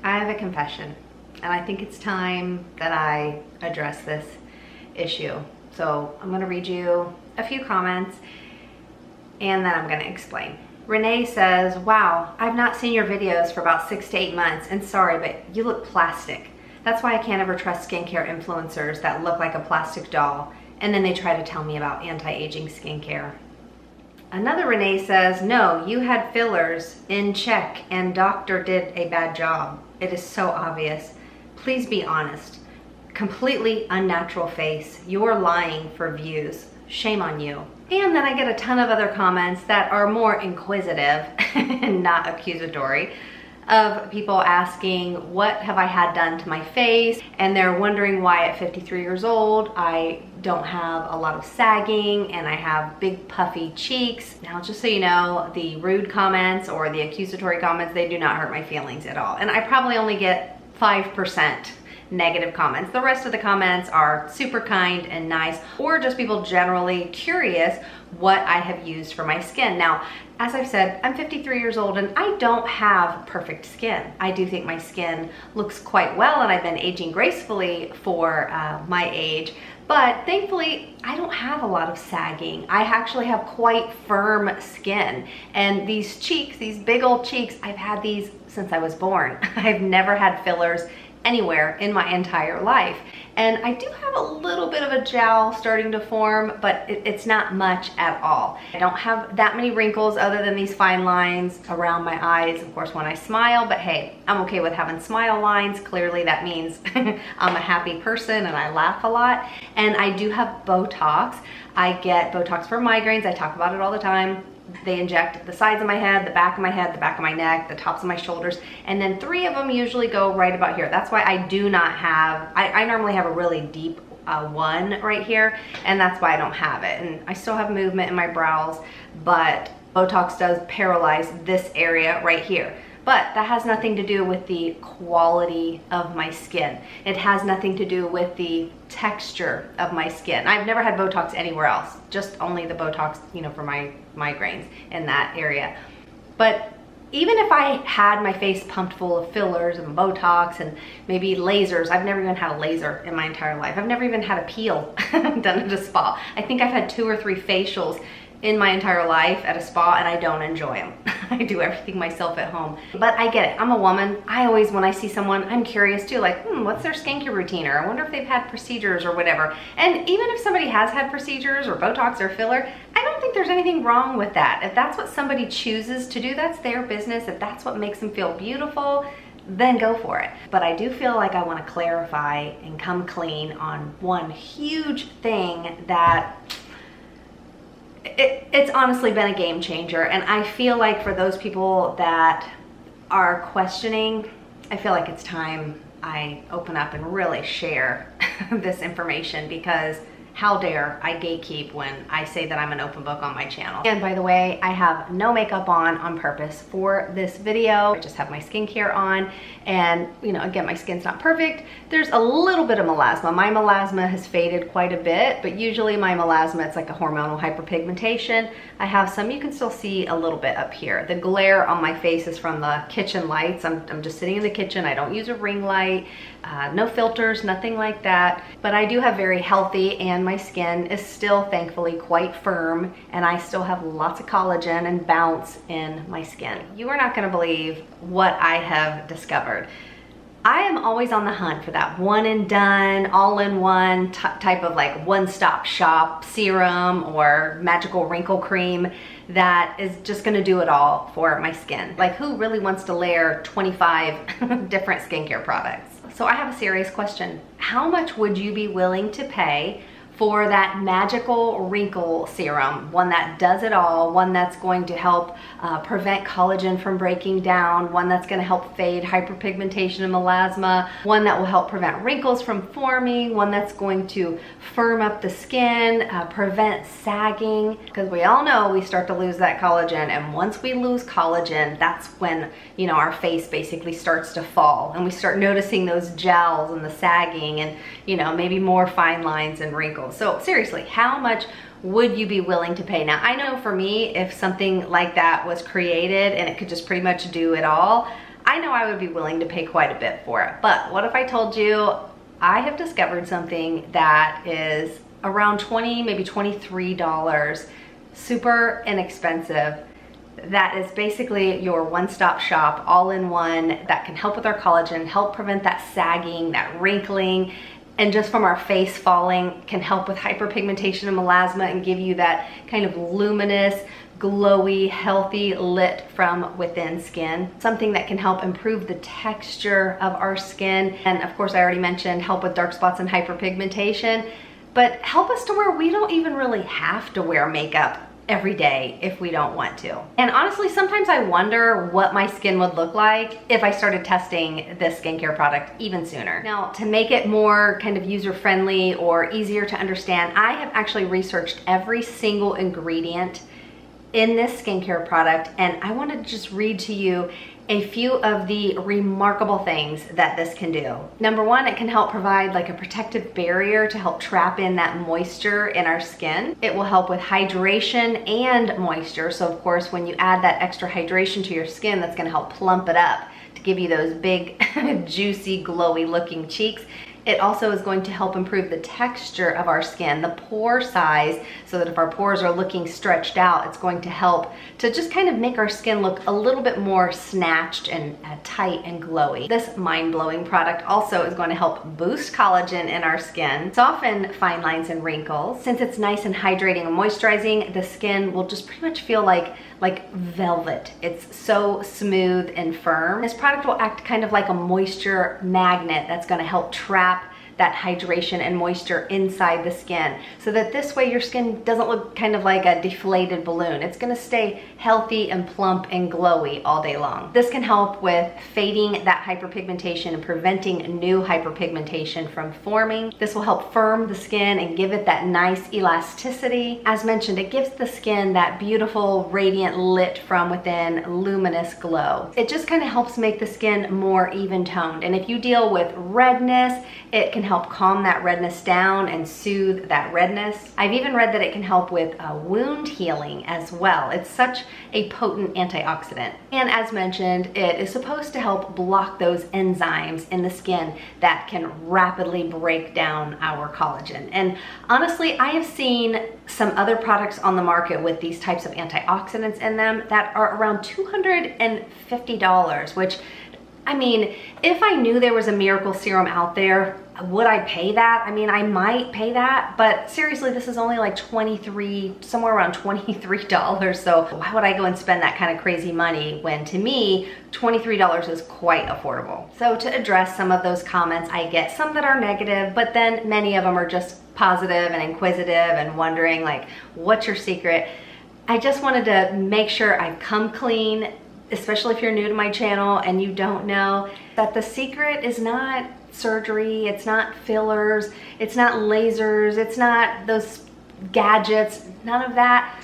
I have a confession, and I think it's time that I address this issue. So I'm gonna read you a few comments and then I'm gonna explain. Renee says, wow, I've not seen your videos for about 6 to 8 months, and sorry, but you look plastic. That's why I can't ever trust skincare influencers that look like a plastic doll, and then they try to tell me about anti-aging skincare. Another Renee says, no, you had fillers in check and doctor did a bad job. It is so obvious. Please be honest. Completely unnatural face. You're lying for views. Shame on you. And then I get a ton of other comments that are more inquisitive and not accusatory, of people asking, what have I had done to my face? And they're wondering why at 53 years old, I don't have a lot of sagging and I have big puffy cheeks. Now, just so you know, the rude comments or the accusatory comments, they do not hurt my feelings at all. And I probably only get 5% negative comments. The rest of the comments are super kind and nice, or just people generally curious what I have used for my skin. Now, as I've said, I'm 53 years old and I don't have perfect skin. I do think my skin looks quite well, and I've been aging gracefully for my age, but thankfully I don't have a lot of sagging. I actually have quite firm skin, and these cheeks, these big old cheeks, I've had these since I was born. I've never had fillers anywhere in my entire life. And I do have a little bit of a jowl starting to form, but it's not much at all. I don't have that many wrinkles other than these fine lines around my eyes, of course, when I smile, but hey, I'm okay with having smile lines. Clearly that means I'm a happy person and I laugh a lot. And I do have Botox. I get Botox for migraines. I talk about it all the time. They inject the sides of my head, the back of my head, the back of my neck, the tops of my shoulders, and then 3 of them usually go right about here. That's why I do not have, I normally have a really deep one right here, and that's why I don't have it. And I still have movement in my brows, but Botox does paralyze this area right here. But that has nothing to do with the quality of my skin. It has nothing to do with the texture of my skin. I've never had Botox anywhere else, just only the Botox, you know, for my migraines in that area. But even if I had my face pumped full of fillers and Botox and maybe lasers, I've never even had a laser in my entire life. I've never even had a peel done at a spa. I think I've had 2 or 3 facials in my entire life at a spa, and I don't enjoy them. I do everything myself at home. But I get it, I'm a woman. I always, when I see someone, I'm curious too, like, what's their skincare routine? Or I wonder if they've had procedures or whatever. And even if somebody has had procedures or Botox or filler, I don't think there's anything wrong with that. If that's what somebody chooses to do, that's their business. If that's what makes them feel beautiful, then go for it. But I do feel like I want to clarify and come clean on one huge thing that it's honestly been a game changer. And I feel like for those people that are questioning, I feel like it's time I open up and really share this information, because how dare I gatekeep when I say that I'm an open book on my channel. And by the way, I have no makeup on purpose for this video. I just have my skincare on, and you know, again, my skin's not perfect. There's a little bit of melasma. My melasma has faded quite a bit, but usually my melasma, it's like a hormonal hyperpigmentation. I have some, you can still see a little bit up here. The glare on my face is from the kitchen lights. I'm just sitting in the kitchen. I don't use a ring light, no filters, nothing like that. But I do have very healthy, and my skin is still thankfully quite firm, and I still have lots of collagen and bounce in my skin. You are not gonna believe what I have discovered. I am always on the hunt for that one and done, all-in-one type of like one-stop shop serum or magical wrinkle cream that is just gonna do it all for my skin. Like, who really wants to layer 25 different skincare products? So I have a serious question. How much would you be willing to pay for that magical wrinkle serum, one that does it all, one that's going to help prevent collagen from breaking down, one that's going to help fade hyperpigmentation and melasma, one that will help prevent wrinkles from forming, one that's going to firm up the skin, prevent sagging, because we all know we start to lose that collagen, and once we lose collagen, that's when, you know, our face basically starts to fall, and we start noticing those jowls and the sagging, and you know, maybe more fine lines and wrinkles. So seriously, how much would you be willing to pay? Now, I know for me, if something like that was created and it could just pretty much do it all, I know I would be willing to pay quite a bit for it, but what if I told you I have discovered something that is around $20, maybe $23, super inexpensive, that is basically your one-stop shop, all-in-one, that can help with our collagen, help prevent that sagging, that wrinkling, and just from our face falling, can help with hyperpigmentation and melasma and give you that kind of luminous, glowy, healthy, lit from within skin. Something that can help improve the texture of our skin. And of course, I already mentioned help with dark spots and hyperpigmentation, but help us to where we don't even really have to wear makeup every day if we don't want to. And honestly, sometimes I wonder what my skin would look like if I started testing this skincare product even sooner. Now, to make it more kind of user-friendly or easier to understand, I have actually researched every single ingredient in this skincare product, and I want to just read to you a few of the remarkable things that this can do. Number one, it can help provide like a protective barrier to help trap in that moisture in our skin. It will help with hydration and moisture. So of course, when you add that extra hydration to your skin, that's gonna help plump it up to give you those big, juicy, glowy looking cheeks. It also is going to help improve the texture of our skin, the pore size, so that if our pores are looking stretched out, it's going to help to just kind of make our skin look a little bit more snatched and tight and glowy. This mind-blowing product also is going to help boost collagen in our skin, soften fine lines and wrinkles. Since it's nice and hydrating and moisturizing, the skin will just pretty much feel like velvet. It's so smooth and firm. This product will act kind of like a moisture magnet that's going to help trap that hydration and moisture inside the skin, so that this way your skin doesn't look kind of like a deflated balloon. It's gonna stay healthy and plump and glowy all day long. This can help with fading that hyperpigmentation and preventing new hyperpigmentation from forming. This will help firm the skin and give it that nice elasticity. As mentioned, it gives the skin that beautiful, radiant, lit from within, luminous glow. It just kind of helps make the skin more even toned. And if you deal with redness, it can help calm that redness down and soothe that redness. I've even read that it can help with wound healing as well. It's such a potent antioxidant. And as mentioned, it is supposed to help block those enzymes in the skin that can rapidly break down our collagen. And honestly, I have seen some other products on the market with these types of antioxidants in them that are around $250, which, I mean, if I knew there was a miracle serum out there, would I pay that? I mean, I might pay that, but seriously, this is only like somewhere around $23. So why would I go and spend that kind of crazy money when, to me, $23 is quite affordable? So to address some of those comments, I get some that are negative, but then many of them are just positive and inquisitive and wondering like, what's your secret? I just wanted to make sure I've come clean, especially if you're new to my channel and you don't know, that the secret is not surgery, it's not fillers, it's not lasers, it's not those gadgets, none of that.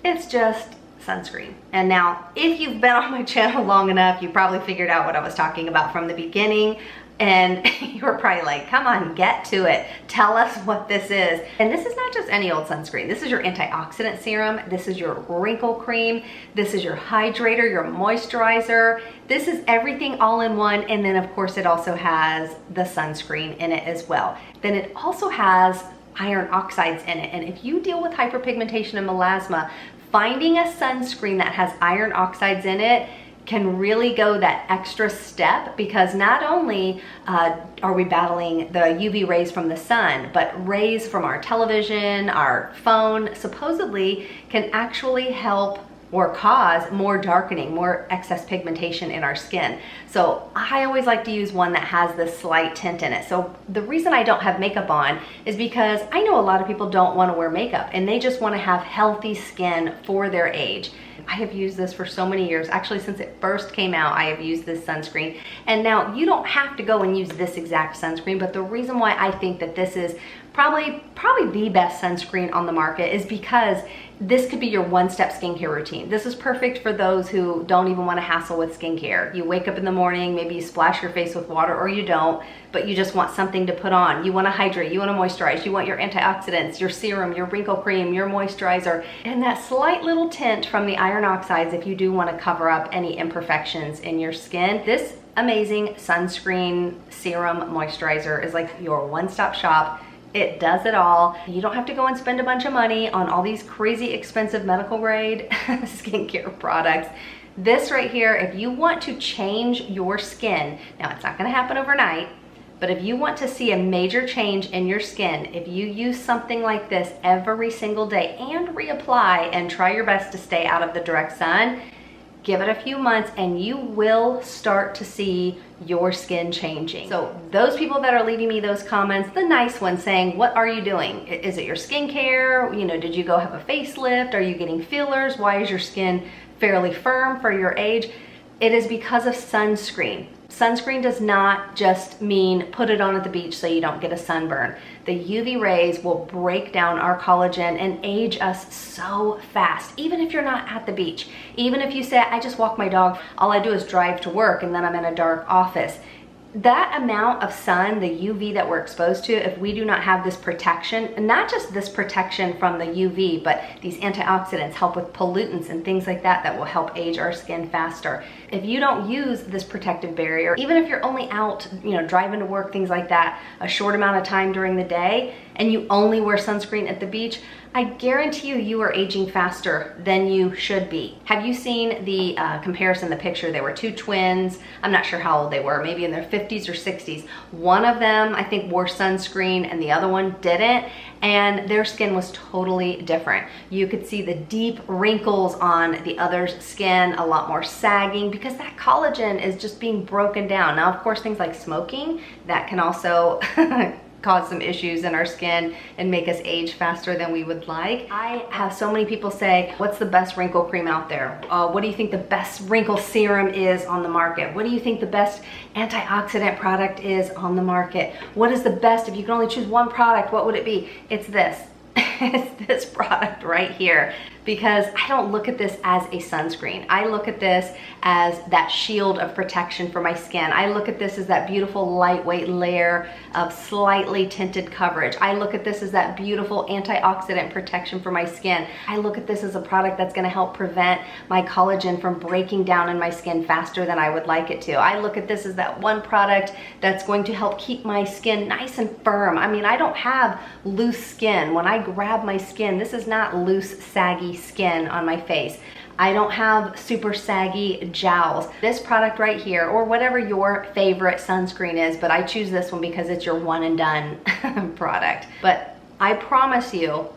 It's just sunscreen. And now, if you've been on my channel long enough, you probably figured out what I was talking about from the beginning. And you were probably like, come on, get to it. Tell us what this is. And this is not just any old sunscreen. This is your antioxidant serum. This is your wrinkle cream. This is your hydrator, your moisturizer. This is everything all in one. And then of course it also has the sunscreen in it as well. Then it also has iron oxides in it. And if you deal with hyperpigmentation and melasma, finding a sunscreen that has iron oxides in it can really go that extra step, because not only are we battling the UV rays from the sun, but rays from our television, our phone, supposedly can actually help or cause more darkening, more excess pigmentation in our skin. So I always like to use one that has this slight tint in it. So the reason I don't have makeup on is because I know a lot of people don't want to wear makeup and they just want to have healthy skin for their age. I have used this for so many years. Actually, since it first came out, I have used this sunscreen. And now you don't have to go and use this exact sunscreen, but the reason why I think that this is probably the best sunscreen on the market, is because this could be your one-step skincare routine. This is perfect for those who don't even want to hassle with skincare. You wake up in the morning, maybe you splash your face with water, or you don't, but you just want something to put on. You want to hydrate, you want to moisturize, you want your antioxidants, your serum, your wrinkle cream, your moisturizer, and that slight little tint from the iron oxides if you do want to cover up any imperfections in your skin. This amazing sunscreen serum moisturizer is like your one-stop shop. It does it all. You don't have to go and spend a bunch of money on all these crazy expensive medical grade skincare products. This right here, if you want to change your skin, now it's not gonna happen overnight, but if you want to see a major change in your skin, if you use something like this every single day and reapply and try your best to stay out of the direct sun, give it a few months and you will start to see your skin changing. So those people that are leaving me those comments, the nice ones saying, what are you doing? Is it your skincare? You know, did you go have a facelift? Are you getting fillers? Why is your skin fairly firm for your age? It is because of sunscreen. Sunscreen does not just mean put it on at the beach so you don't get a sunburn. The UV rays will break down our collagen and age us so fast, even if you're not at the beach. Even if you say, I just walk my dog, all I do is drive to work and then I'm in a dark office. That amount of sun, the UV that we're exposed to, if we do not have this protection, and not just this protection from the UV, but these antioxidants help with pollutants and things like that that will help age our skin faster. If you don't use this protective barrier, even if you're only out, you know, driving to work, things like that, a short amount of time during the day, and you only wear sunscreen at the beach, I guarantee you are aging faster than you should be. Have you seen the comparison, the picture? There were two twins. I'm not sure how old they were, maybe in their 50s or 60s. One of them, I think, wore sunscreen and the other one didn't, and their skin was totally different. You could see the deep wrinkles on the other's skin, a lot more sagging, because that collagen is just being broken down. Now, of course, things like smoking, that can also cause some issues in our skin and make us age faster than we would like. I have so many people say, what's the best wrinkle cream out there? What do you think the best wrinkle serum is on the market? What do you think the best antioxidant product is on the market? What is the best, if you can only choose one product, what would it be? It's this. It's this product right here, because I don't look at this as a sunscreen. I look at this as that shield of protection for my skin. I look at this as that beautiful lightweight layer of slightly tinted coverage. I look at this as that beautiful antioxidant protection for my skin. I look at this as a product that's gonna help prevent my collagen from breaking down in my skin faster than I would like it to. I look at this as that one product that's going to help keep my skin nice and firm. I mean, I don't have loose skin. When I grab my skin, this is not loose, saggy skin on my face. I don't have super saggy jowls. This product right here, or whatever your favorite sunscreen is, but I choose this one because it's your one and done product. But I promise you,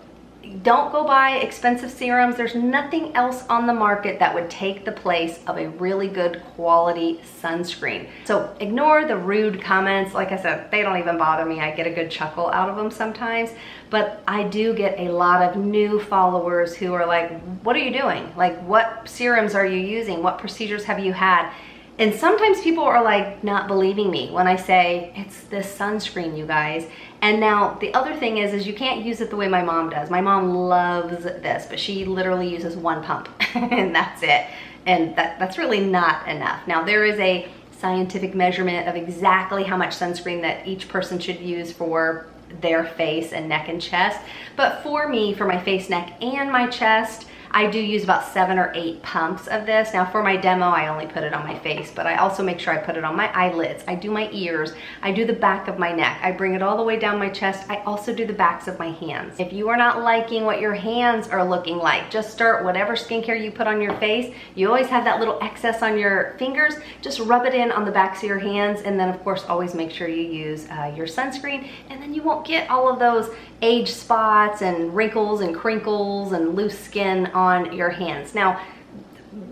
don't go buy expensive serums. There's nothing else on the market that would take the place of a really good quality sunscreen. So ignore the rude comments. Like I said, they don't even bother me. I get a good chuckle out of them sometimes. But I do get a lot of new followers who are like, what are you doing? Like, what serums are you using? What procedures have you had? And sometimes people are like not believing me when I say, it's this sunscreen, you guys. And now the other thing is you can't use it the way my mom does. My mom loves this, but she literally uses one pump and that's it. And that's really not enough. Now there is a scientific measurement of exactly how much sunscreen that each person should use for their face and neck and chest. But for me, for my face, neck, and my chest, I do use about 7 or 8 pumps of this. Now for my demo, I only put it on my face, but I also make sure I put it on my eyelids. I do my ears. I do the back of my neck. I bring it all the way down my chest. I also do the backs of my hands. If you are not liking what your hands are looking like, just start whatever skincare you put on your face. You always have that little excess on your fingers. Just rub it in on the backs of your hands. And then of course, always make sure you use your sunscreen, and then you won't get all of those age spots and wrinkles and crinkles and loose skin on your hands. Now,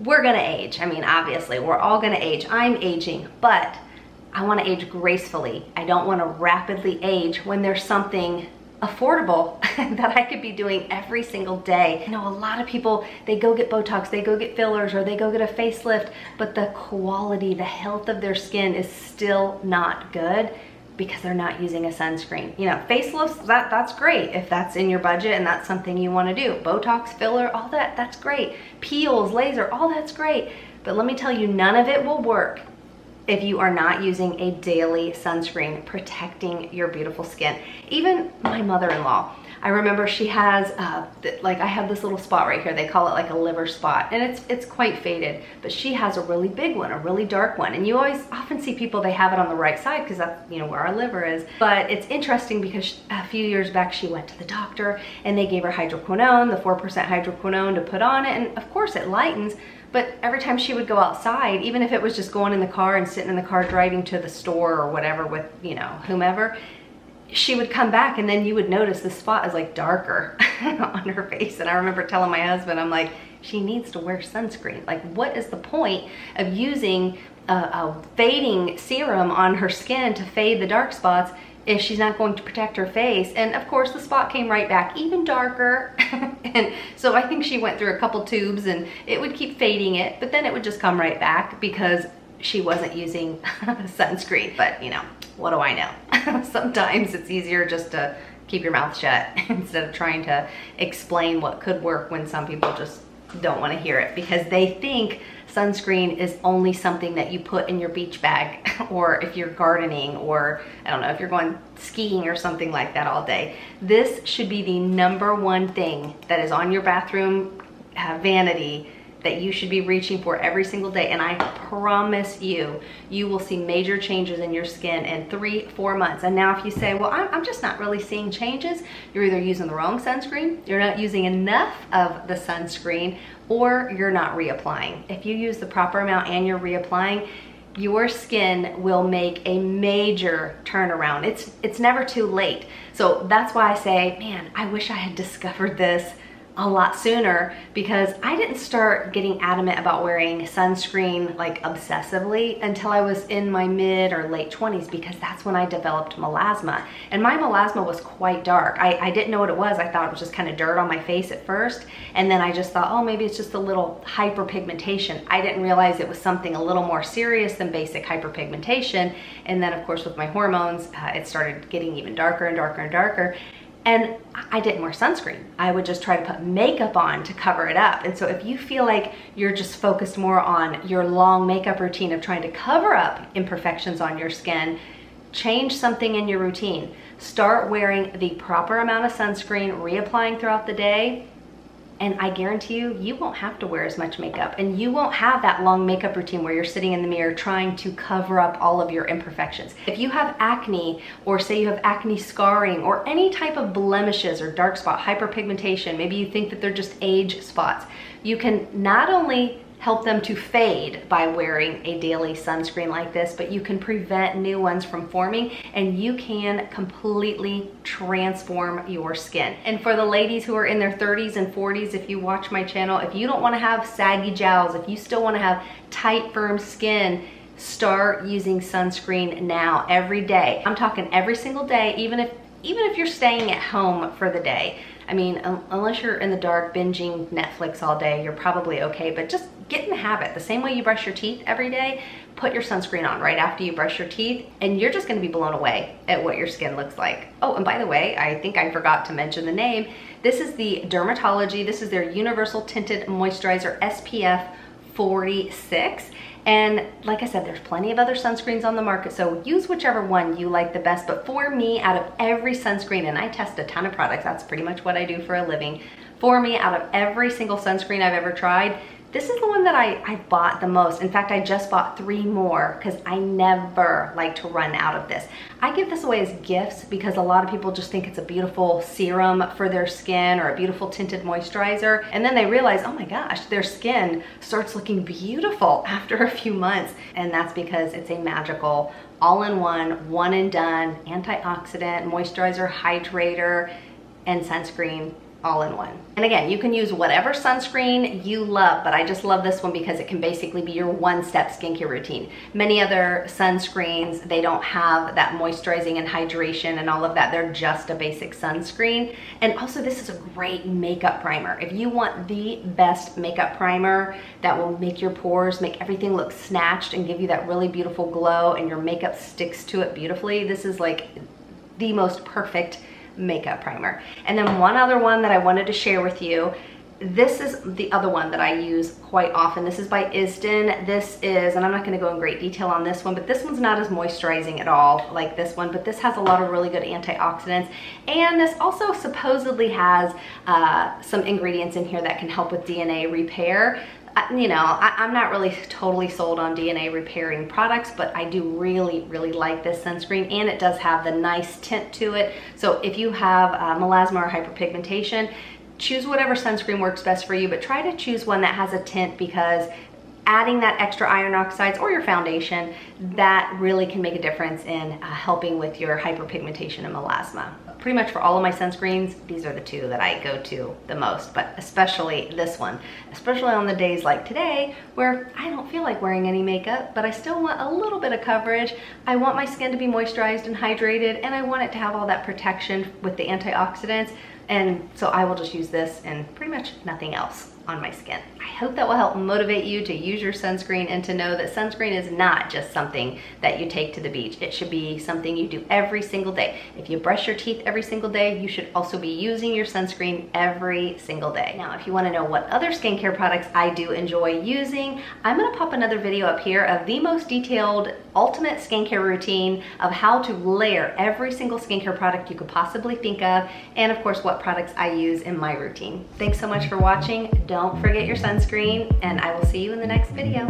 we're gonna age. I mean, obviously, we're all gonna age. I'm aging, but I wanna age gracefully. I don't wanna rapidly age when there's something affordable that I could be doing every single day. You know, a lot of people, they go get Botox, they go get fillers, or they go get a facelift, but the quality, the health of their skin is still not good. because they're not using a sunscreen. You know, facelifts, that's great if that's in your budget and that's something you want to do. Botox, filler, all that's great. Peels, laser, all that's great. But let me tell you, none of it will work if you are not using a daily sunscreen protecting your beautiful skin. Even my mother-in-law, I remember she has, like I have this little spot right here, they call it like a liver spot, and it's quite faded, but she has a really big one, a really dark one, and you often see people, they have it on the right side because that's, you know, where our liver is. But it's interesting because a few years back she went to the doctor and they gave her hydroquinone, the 4% hydroquinone to put on it, and of course it lightens. But every time she would go outside, even if it was just going in the car and sitting in the car driving to the store or whatever with, you know, whomever, she would come back and then you would notice the spot is like darker on her face. And I remember telling my husband, I'm like, she needs to wear sunscreen. Like, what is the point of using a fading serum on her skin to fade the dark spots if she's not going to protect her face? And of course the spot came right back even darker. And so I think she went through a couple tubes and it would keep fading it, but then it would just come right back because she wasn't using sunscreen. But you know, what do I know? Sometimes it's easier just to keep your mouth shut instead of trying to explain what could work when some people just don't want to hear it because they think sunscreen is only something that you put in your beach bag, or if you're gardening, or I don't know, if you're going skiing or something like that all day. This should be the #1 thing that is on your bathroom vanity that you should be reaching for every single day. And I promise you, you will see major changes in your skin in 3-4 months. And now if you say, well, I'm just not really seeing changes, you're either using the wrong sunscreen, you're not using enough of the sunscreen, or you're not reapplying. If you use the proper amount and you're reapplying, your skin will make a major turnaround. It's never too late. So that's why I say, man, I wish I had discovered this a lot sooner, because I didn't start getting adamant about wearing sunscreen like obsessively until I was in my mid or late 20s, because that's when I developed melasma. And my melasma was quite dark. I didn't know what it was. I thought it was just kind of dirt on my face at first. And then I just thought, oh, maybe it's just a little hyperpigmentation. I didn't realize it was something a little more serious than basic hyperpigmentation. And then of course with my hormones, it started getting even darker and darker and darker. And I didn't wear sunscreen. I would just try to put makeup on to cover it up. And so if you feel like you're just focused more on your long makeup routine of trying to cover up imperfections on your skin, change something in your routine. Start wearing the proper amount of sunscreen, reapplying throughout the day, and I guarantee you, you won't have to wear as much makeup, and you won't have that long makeup routine where you're sitting in the mirror trying to cover up all of your imperfections. If you have acne, or say you have acne scarring, or any type of blemishes or dark spot, hyperpigmentation, maybe you think that they're just age spots, you can not only help them to fade by wearing a daily sunscreen like this, but you can prevent new ones from forming, and you can completely transform your skin. And for the ladies who are in their 30s and 40s, if you watch my channel, if you don't want to have saggy jowls, if you still want to have tight, firm skin, start using sunscreen now every day. I'm talking every single day, even if you're staying at home for the day. I mean, unless you're in the dark binging Netflix all day, you're probably okay, but just get in the habit. The same way you brush your teeth every day, put your sunscreen on right after you brush your teeth, and you're just gonna be blown away at what your skin looks like. Oh, and by the way, I think I forgot to mention the name. This is the Dermatology. This is their Universal Tinted Moisturizer SPF 46. And like I said, there's plenty of other sunscreens on the market, so use whichever one you like the best. But for me, out of every sunscreen, and I test a ton of products, that's pretty much what I do for a living. For me, out of every single sunscreen I've ever tried, this is the one that I bought the most. In fact, I just bought 3 more because I never like to run out of this. I give this away as gifts because a lot of people just think it's a beautiful serum for their skin or a beautiful tinted moisturizer. And then they realize, oh my gosh, their skin starts looking beautiful after a few months. And that's because it's a magical all-in-one, one and done antioxidant, moisturizer, hydrator, and sunscreen all in one. And again, you can use whatever sunscreen you love, but I just love this one because it can basically be your one-step skincare routine. Many other sunscreens, they don't have that moisturizing and hydration and all of that. They're just a basic sunscreen. And also this is a great makeup primer. If you want the best makeup primer that will make your pores, make everything look snatched and give you that really beautiful glow and your makeup sticks to it beautifully, this is like the most perfect makeup primer. And then one other one that I wanted to share with you, this is the other one that I use quite often. This is by Isden. This is, and I'm not going to go in great detail on this one, but this one's not as moisturizing at all like this one, but this has a lot of really good antioxidants. And this also supposedly has some ingredients in here that can help with DNA repair. You know, I'm not really totally sold on DNA repairing products, but I do really, really like this sunscreen, and it does have the nice tint to it. So if you have melasma or hyperpigmentation, choose whatever sunscreen works best for you, but try to choose one that has a tint, because adding that extra iron oxides or your foundation, that really can make a difference in helping with your hyperpigmentation and melasma. Pretty much for all of my sunscreens, these are the two that I go to the most, but especially this one, especially on the days like today where I don't feel like wearing any makeup, but I still want a little bit of coverage. I want my skin to be moisturized and hydrated, and I want it to have all that protection with the antioxidants. And so I will just use this and pretty much nothing else on my skin. I hope that will help motivate you to use your sunscreen and to know that sunscreen is not just something that you take to the beach. It should be something you do every single day. If you brush your teeth every single day, you should also be using your sunscreen every single day. Now, if you want to know what other skincare products I do enjoy using, I'm going to pop another video up here of the most detailed ultimate skincare routine of how to layer every single skincare product you could possibly think of, and of course what products I use in my routine. Thanks so much for watching. Don't forget your sunscreen, and I will see you in the next video.